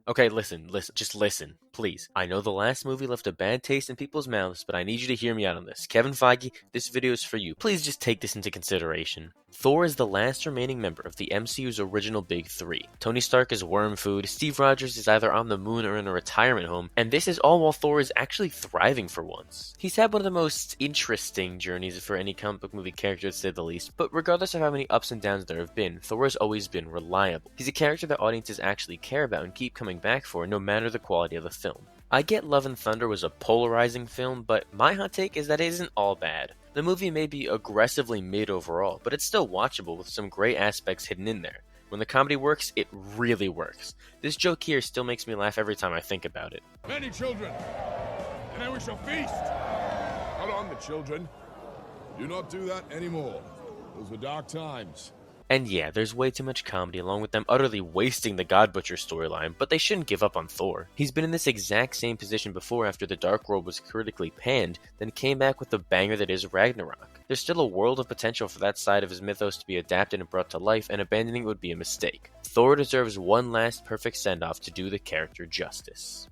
Okay, just listen, please. I know the last movie left a bad taste in people's mouths, but I need you to hear me out on this. Kevin Feige, this video is for you. Please just take this into consideration. Thor is the last remaining member of the MCU's original Big Three. Tony Stark is worm food, Steve Rogers is either on the moon or in a retirement home, and this is all while Thor is actually thriving for once. He's had one of the most interesting journeys for any comic book movie character to say the least, but regardless of how many ups and downs there have been, Thor has always been reliable. He's a character that audiences actually care about and keep coming back for, no matter the quality of the film. I get Love and Thunder was a polarizing film, but my hot take is that it isn't all bad. The movie may be aggressively mid overall, but it's still watchable with some great aspects hidden in there. When the comedy works, it really works. This joke here still makes me laugh every time I think about it. Many children, and then we shall feast. Hold on, the children. Do not do that anymore. Those were dark times. And yeah, there's way too much comedy along with them utterly wasting the God Butcher storyline, but they shouldn't give up on Thor. He's been in this exact same position before after the Dark World was critically panned, then came back with the banger that is Ragnarok. There's still a world of potential for that side of his mythos to be adapted and brought to life, and abandoning it would be a mistake. Thor deserves one last perfect send-off to do the character justice.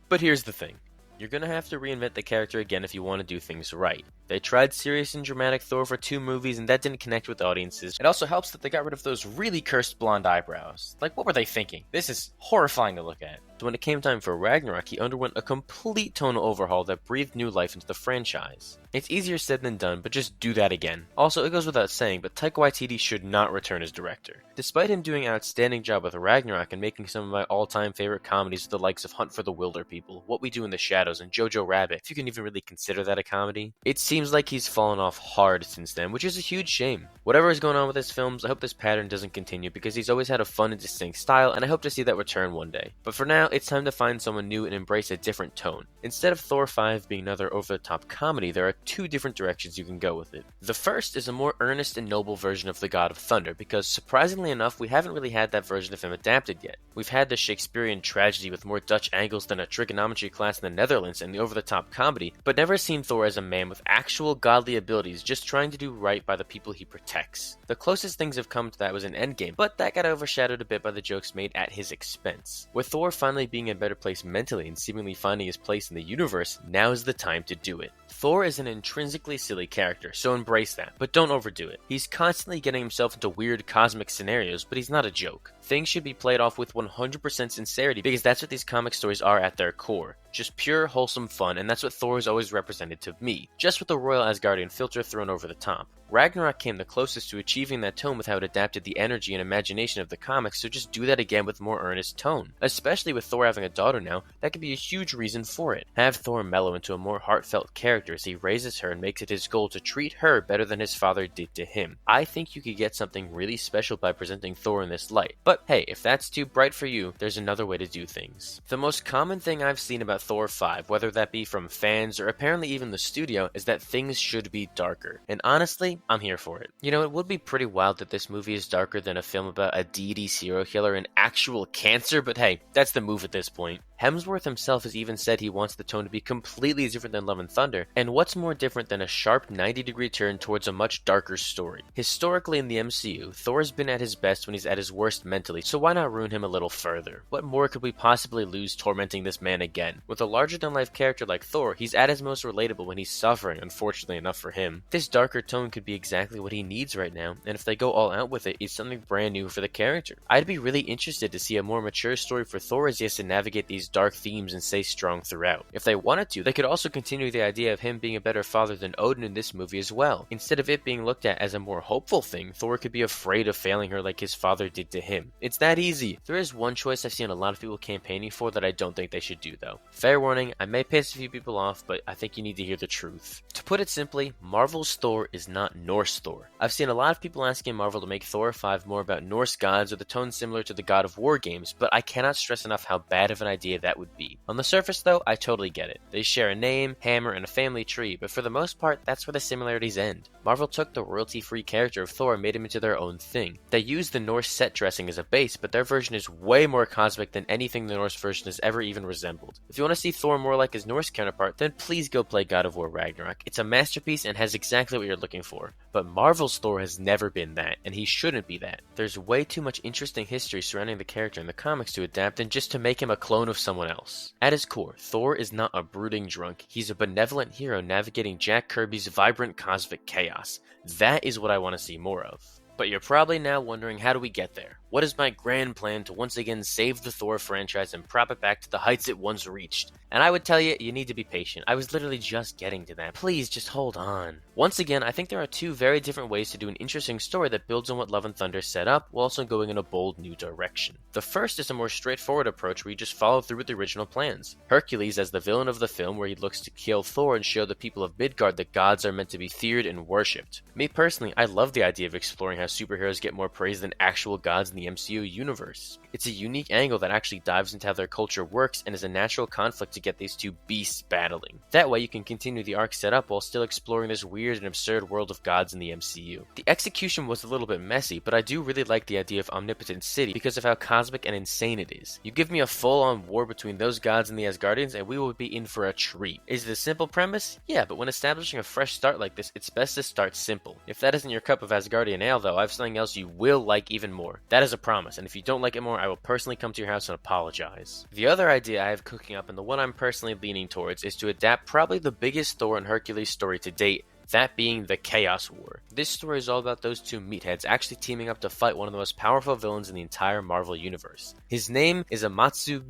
But here's the thing. You're gonna have to reinvent the character again if you want to do things right. They tried serious and dramatic Thor for 2 movies and that didn't connect with audiences. It also helps that they got rid of those really cursed blonde eyebrows. Like, what were they thinking? This is horrifying to look at. So when it came time for Ragnarok, he underwent a complete tonal overhaul that breathed new life into the franchise. It's easier said than done, but just do that again. Also, it goes without saying, but Taika Waititi should not return as director. Despite him doing an outstanding job with Ragnarok and making some of my all-time favorite comedies with the likes of Hunt for the Wilder People, What We Do in the Shadows, and Jojo Rabbit, if you can even really consider that a comedy, it seems like he's fallen off hard since then, which is a huge shame. Whatever is going on with his films, I hope this pattern doesn't continue because he's always had a fun and distinct style, and I hope to see that return one day. But for now, it's time to find someone new and embrace a different tone. Instead of Thor 5 being another over-the-top comedy, there are 2 different directions you can go with it. The first is a more earnest and noble version of the God of Thunder, because surprisingly enough, we haven't really had that version of him adapted yet. We've had the Shakespearean tragedy with more Dutch angles than a trigonometry class in the Netherlands and the over-the-top comedy, but never seen Thor as a man with actual godly abilities just trying to do right by the people he protects. The closest things have come to that was in Endgame, but that got overshadowed a bit by the jokes made at his expense. With Thor finally being in a better place mentally and seemingly finding his place in the universe, now is the time to do it. Thor is an intrinsically silly character, so embrace that, but don't overdo it. He's constantly getting himself into weird cosmic scenarios, but he's not a joke. Things should be played off with 100% sincerity because that's what these comic stories are at their core. Just pure, wholesome fun, and that's what Thor has always represented to me, just with the royal Asgardian filter thrown over the top. Ragnarok came the closest to achieving that tone with how it adapted the energy and imagination of the comics, so just do that again with more earnest tone. Especially with Thor having a daughter now, that could be a huge reason for it. Have Thor mellow into a more heartfelt character as he raises her and makes it his goal to treat her better than his father did to him. I think you could get something really special by presenting Thor in this light. But hey, if that's too bright for you, there's another way to do things. The most common thing I've seen about Thor 5, whether that be from fans or apparently even the studio, is that things should be darker. And honestly, I'm here for it. You know, it would be pretty wild that this movie is darker than a film about a deity serial killer and actual cancer, but hey, that's the move at this point. Hemsworth himself has even said he wants the tone to be completely different than Love and Thunder, and what's more different than a sharp 90-degree turn towards a much darker story? Historically in the MCU, Thor's been at his best when he's at his worst mentally, so why not ruin him a little further? What more could we possibly lose tormenting this man again? With a larger-than-life character like Thor, he's at his most relatable when he's suffering, unfortunately enough for him. This darker tone could be exactly what he needs right now, and if they go all out with it, it's something brand new for the character. I'd be really interested to see a more mature story for Thor as he has to navigate these dark themes and stay strong throughout. If they wanted to, they could also continue the idea of him being a better father than Odin in this movie as well. Instead of it being looked at as a more hopeful thing, Thor could be afraid of failing her like his father did to him. It's that easy. There is one choice I've seen a lot of people campaigning for that I don't think they should do though. Fair warning, I may piss a few people off, but I think you need to hear the truth. To put it simply, Marvel's Thor is not Norse Thor. I've seen a lot of people asking Marvel to make Thor 5 more about Norse gods or the tone similar to the God of War games, but I cannot stress enough how bad of an idea that would be. On the surface though, I totally get it. They share a name, hammer, and a family tree, but for the most part, that's where the similarities end. Marvel took the royalty-free character of Thor and made him into their own thing. They used the Norse set dressing as a base, but their version is way more cosmic than anything the Norse version has ever even resembled. If you want to see Thor more like his Norse counterpart, then please go play God of War Ragnarok. It's a masterpiece and has exactly what you're looking for. But Marvel's Thor has never been that, and he shouldn't be that. There's way too much interesting history surrounding the character in the comics to adapt and just to make him a clone of someone else. At his core, Thor is not a brooding drunk. He's a benevolent hero navigating Jack Kirby's vibrant cosmic chaos. That is what I want to see more of. But you're probably now wondering, how do we get there? What is my grand plan to once again save the Thor franchise and prop it back to the heights it once reached? And I would tell you, you need to be patient. I was literally just getting to that. Please, just hold on. Once again, I think there are two very different ways to do an interesting story that builds on what Love and Thunder set up, while also going in a bold new direction. The first is a more straightforward approach where you just follow through with the original plans. Hercules as the villain of the film, where he looks to kill Thor and show the people of Midgard that gods are meant to be feared and worshipped. Me personally, I love the idea of exploring how superheroes get more praise than actual gods in the MCU universe. It's a unique angle that actually dives into how their culture works and is a natural conflict to get these two beasts battling. That way you can continue the arc set up while still exploring this weird and absurd world of gods in the MCU. The execution was a little bit messy, but I do really like the idea of Omnipotent City because of how cosmic and insane it is. You give me a full-on war between those gods and the Asgardians and we will be in for a treat. Is it a simple premise? Yeah, but when establishing a fresh start like this, it's best to start simple. If that isn't your cup of Asgardian ale though, I have something else you will like even more. That is a promise, and if you don't like it more, I will personally come to your house and apologize. The other idea I have cooking up, and the one I'm personally leaning towards, is to adapt probably the biggest Thor and Hercules story to date, that being the Chaos War. This story is all about those two meatheads actually teaming up to fight one of the most powerful villains in the entire Marvel universe. His name is Amatsu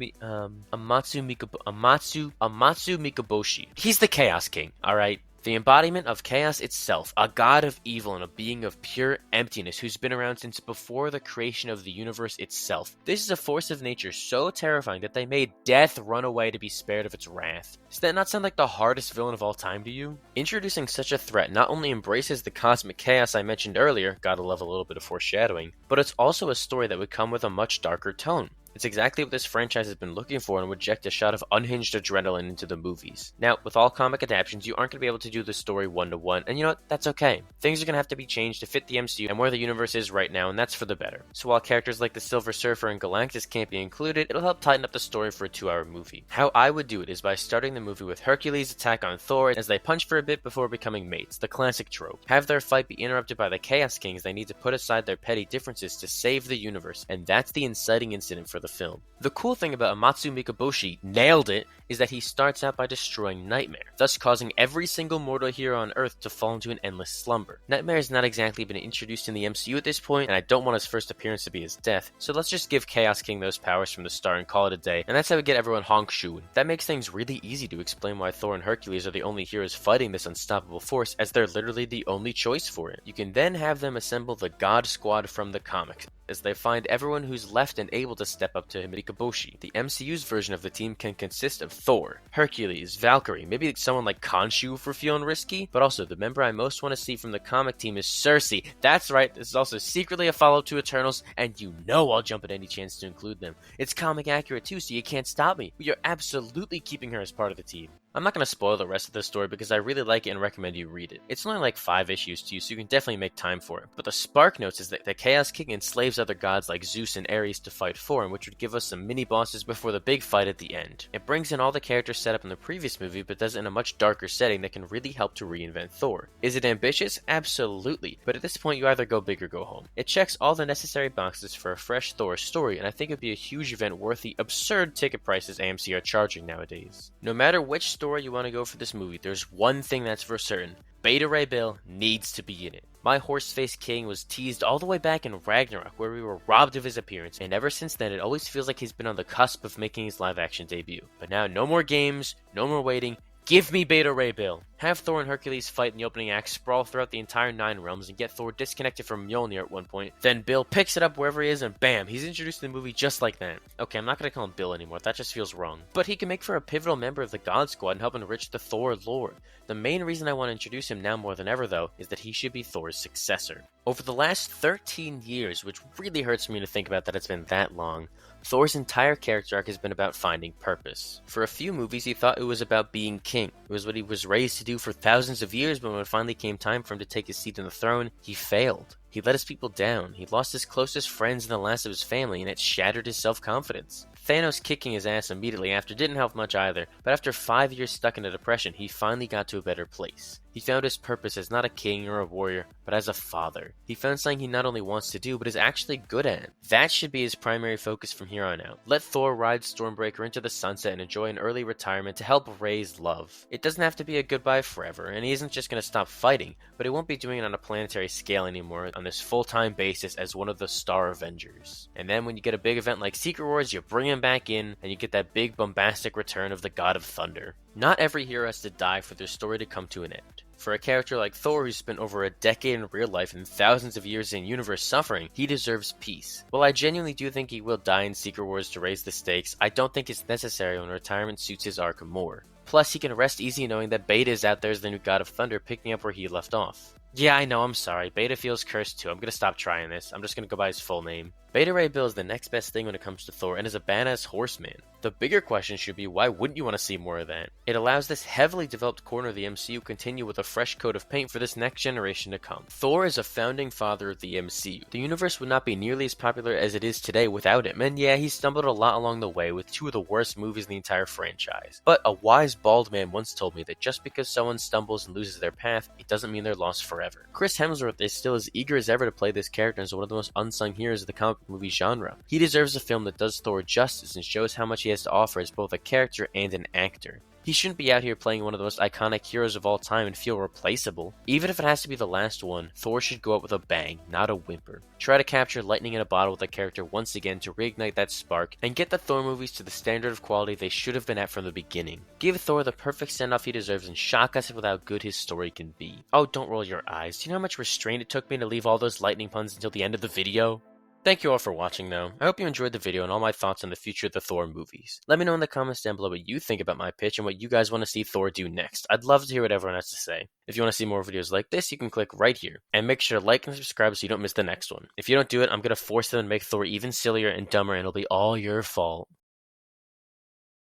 Mikaboshi. He's the Chaos King, alright? The embodiment of chaos itself, a god of evil and a being of pure emptiness who's been around since before the creation of the universe itself. This is a force of nature so terrifying that they made death run away to be spared of its wrath. Does that not sound like the hardest villain of all time to you? Introducing such a threat not only embraces the cosmic chaos I mentioned earlier, gotta love a little bit of foreshadowing, but it's also a story that would come with a much darker tone. It's exactly what this franchise has been looking for and would inject a shot of unhinged adrenaline into the movies. Now, with all comic adaptations, you aren't going to be able to do the story one-to-one, and you know what? That's okay. Things are going to have to be changed to fit the MCU and where the universe is right now, and that's for the better. So while characters like the Silver Surfer and Galactus can't be included, it'll help tighten up the story for a 2-hour movie. How I would do it is by starting the movie with Hercules' attack on Thor as they punch for a bit before becoming mates, the classic trope. Have their fight be interrupted by the Chaos Kings they need to put aside their petty differences to save the universe, and that's the inciting incident for the film. The cool thing about Amatsu Mikaboshi, nailed it, is that he starts out by destroying Nightmare, thus causing every single mortal hero on Earth to fall into an endless slumber. Nightmare has not exactly been introduced in the MCU at this point, and I don't want his first appearance to be his death, so let's just give Chaos King those powers from the start and call it a day, and that's how we get everyone honk-shooing. That makes things really easy to explain why Thor and Hercules are the only heroes fighting this unstoppable force, as they're literally the only choice for it. You can then have them assemble the God Squad from the comics, as they find everyone who's left and able to step up to Mikaboshi. The MCU's version of the team can consist of Thor, Hercules, Valkyrie, maybe someone like Khonshu for feeling risky, but also the member I most want to see from the comic team is Cersei. That's right, this is also secretly a follow-up to Eternals, and you know I'll jump at any chance to include them. It's comic accurate too, so you can't stop me. We are absolutely keeping her as part of the team. I'm not going to spoil the rest of the story because I really like it and recommend you read it. It's only like 5 issues too, so you can definitely make time for it. But the spark notes is that the Chaos King enslaves other gods like Zeus and Ares to fight for him, which would give us some mini-bosses before the big fight at the end. It brings in all the characters set up in the previous movie, but does it in a much darker setting that can really help to reinvent Thor. Is it ambitious? Absolutely. But at this point, you either go big or go home. It checks all the necessary boxes for a fresh Thor story, and I think it would be a huge event worth the absurd ticket prices AMC are charging nowadays. No matter which story you want to go for this movie, there's one thing that's for certain. Beta Ray Bill needs to be in it. My Horse-Faced King was teased all the way back in Ragnarok, where we were robbed of his appearance, and ever since then it always feels like he's been on the cusp of making his live-action debut. But now, no more games, no more waiting. Give me Beta Ray Bill. Have Thor and Hercules fight in the opening act, sprawl throughout the entire 9 realms, and get Thor disconnected from Mjolnir at one point. Then Bill picks it up wherever he is, and bam, he's introduced in the movie just like that. Okay, I'm not gonna call him Bill anymore, that just feels wrong. But he can make for a pivotal member of the God Squad and help enrich the Thor lore. The main reason I want to introduce him now more than ever, though, is that he should be Thor's successor. Over the last 13 years, which really hurts me to think about that it's been that long, Thor's entire character arc has been about finding purpose. For a few movies, he thought it was about being king. It was what he was raised to do for thousands of years, but when it finally came time for him to take his seat on the throne, he failed. He let his people down, he lost his closest friends and the last of his family, and it shattered his self-confidence. Thanos kicking his ass immediately after didn't help much either, but after 5 years stuck in a depression, he finally got to a better place. He found his purpose as not a king or a warrior, but as a father. He found something he not only wants to do, but is actually good at. That should be his primary focus from here on out. Let Thor ride Stormbreaker into the sunset and enjoy an early retirement to help raise love. It doesn't have to be a goodbye forever, and he isn't just going to stop fighting, but he won't be doing it on a planetary scale anymore on this full-time basis as one of the Star Avengers. And then when you get a big event like Secret Wars, you bring him back in, and you get that big bombastic return of the God of Thunder. Not every hero has to die for their story to come to an end. For a character like Thor who spent over a decade in real life and thousands of years in universe suffering, he deserves peace. While I genuinely do think he will die in Secret Wars to raise the stakes, I don't think it's necessary when retirement suits his arc more. Plus, he can rest easy knowing that Beta is out there as the new God of Thunder, picking up where he left off. Yeah, I know, I'm sorry. Beta feels cursed too. I'm gonna stop trying this. I'm just gonna go by his full name. Beta Ray Bill is the next best thing when it comes to Thor and is a badass horseman. The bigger question should be, why wouldn't you want to see more of that? It allows this heavily developed corner of the MCU continue with a fresh coat of paint for this next generation to come. Thor is a founding father of the MCU. The universe would not be nearly as popular as it is today without him, and yeah, he stumbled a lot along the way with two of the worst movies in the entire franchise. But a wise bald man once told me that just because someone stumbles and loses their path, it doesn't mean they're lost forever. Chris Hemsworth is still as eager as ever to play this character as one of the most unsung heroes of the comic movie genre. He deserves a film that does Thor justice and shows how much he has to offer as both a character and an actor. He shouldn't be out here playing one of the most iconic heroes of all time and feel replaceable. Even if it has to be the last one, Thor should go out with a bang, not a whimper. Try to capture lightning in a bottle with a character once again to reignite that spark, and get the Thor movies to the standard of quality they should have been at from the beginning. Give Thor the perfect send-off he deserves and shock us with how good his story can be. Oh, don't roll your eyes. Do you know how much restraint it took me to leave all those lightning puns until the end of the video? Thank you all for watching though. I hope you enjoyed the video and all my thoughts on the future of the Thor movies. Let me know in the comments down below what you think about my pitch and what you guys want to see Thor do next. I'd love to hear what everyone has to say. If you want to see more videos like this, you can click right here. And make sure to like and subscribe so you don't miss the next one. If you don't do it, I'm going to force them to make Thor even sillier and dumber and it'll be all your fault.